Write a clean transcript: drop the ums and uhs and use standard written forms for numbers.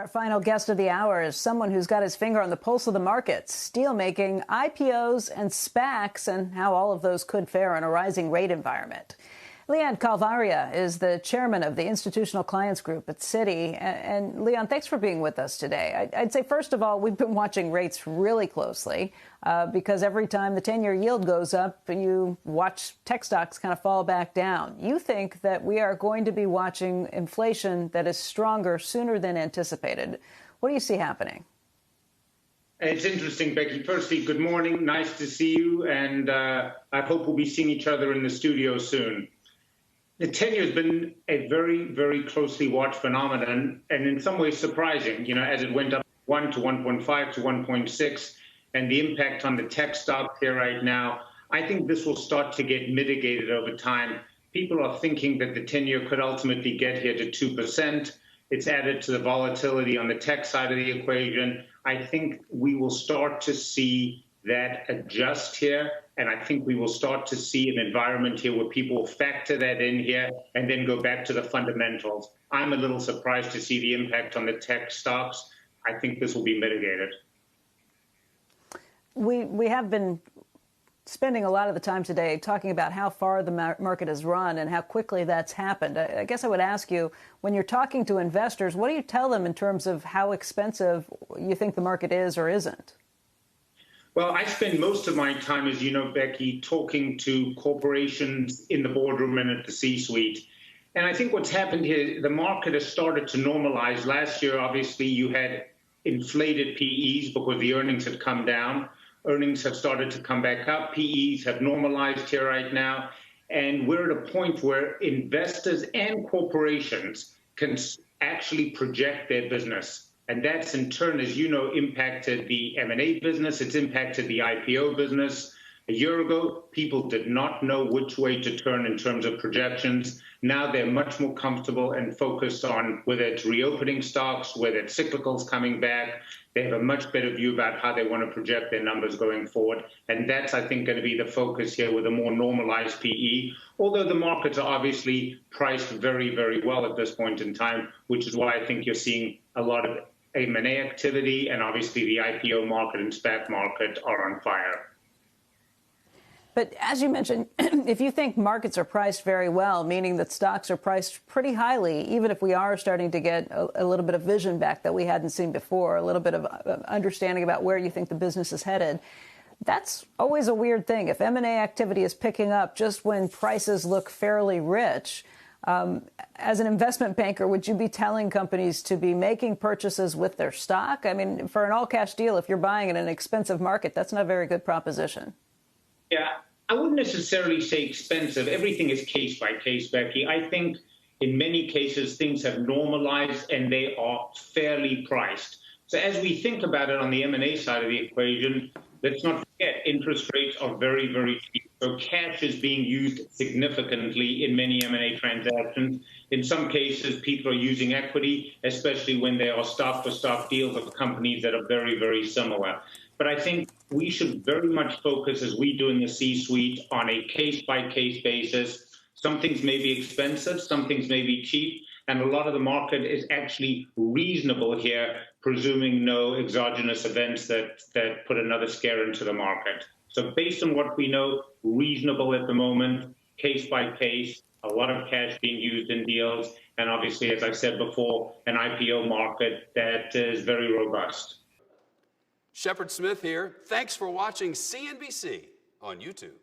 Our final guest of the hour is someone who's got his finger on the pulse of the markets, steelmaking, IPOs, and SPACs, and how all of those could fare in a rising rate environment. Leon Kalvaria is the chairman of the Institutional Clients Group at Citi. And Leon, thanks for being with us today. I'd say, first of all, we've been watching rates really closely because every time the 10-year yield goes up, you watch tech stocks kind of fall back down. You think that we are going to be watching inflation that is stronger sooner than anticipated. What do you see happening? It's interesting, Becky. Firstly, good morning. Nice to see you. And I hope we'll be seeing each other in the studio soon. The 10-year has been a very, very closely watched phenomenon, and in some ways surprising, as it went up 1 to 1.5 to 1.6, and the impact on the tech stocks here right now. I think this will start to get mitigated over time. People are thinking that the 10-year could ultimately get here to 2%. It's added to the volatility on the tech side of the equation. I think we will start to see that adjust here. And I think we will start to see an environment here where people will factor that in here and then go back to the fundamentals. I'm a little surprised to see the impact on the tech stocks. I think this will be mitigated. We have been spending a lot of the time today talking about how far the market has run and how quickly that's happened. I guess I would ask you, when you're talking to investors, what do you tell them in terms of how expensive you think the market is or isn't? Well, I spend most of my time, as you know, Becky, talking to corporations in the boardroom and at the C-suite. And I think what's happened here, the market has started to normalize. Last year, obviously, you had inflated PEs because the earnings had come down. Earnings have started to come back up. PEs have normalized here right now. And we're at a point where investors and corporations can actually project their business. And that's, in turn, as you know, impacted the M&A business. It's impacted the IPO business. A year ago, people did not know which way to turn in terms of projections. Now they're much more comfortable and focused on whether it's reopening stocks, whether it's cyclicals coming back. They have a much better view about how they want to project their numbers going forward. And that's, I think, going to be the focus here with a more normalized PE, although the markets are obviously priced very, very well at this point in time, which is why I think you're seeing a lot of M&A activity, and obviously the IPO market and SPAC market are on fire. But as you mentioned, if you think markets are priced very well, meaning that stocks are priced pretty highly, even if we are starting to get a little bit of vision back that we hadn't seen before, a little bit of understanding about where you think the business is headed, that's always a weird thing. If M&A activity is picking up just when prices look fairly rich, as an investment banker, would you be telling companies to be making purchases with their stock? I mean, for an all-cash deal, if you're buying in an expensive market, that's not a very good proposition. Yeah, I wouldn't necessarily say expensive. Everything is case by case, Becky. I think in many cases, things have normalized and they are fairly priced. So as we think about it on the M&A side of the equation, let's not forget interest rates are very, very cheap. So cash is being used significantly in many M&A transactions. In some cases, people are using equity, especially when there are stock-for-stock deals of companies that are very, very similar. But I think we should very much focus, as we do in the C-suite, on a case-by-case basis. Some things may be expensive, some things may be cheap, and a lot of the market is actually reasonable here, presuming no exogenous events that put another scare into the market. So based on what we know, reasonable at the moment, case by case, a lot of cash being used in deals, and obviously, as I said before, an IPO market that is very robust. Shepard Smith here. Thanks for watching CNBC on YouTube.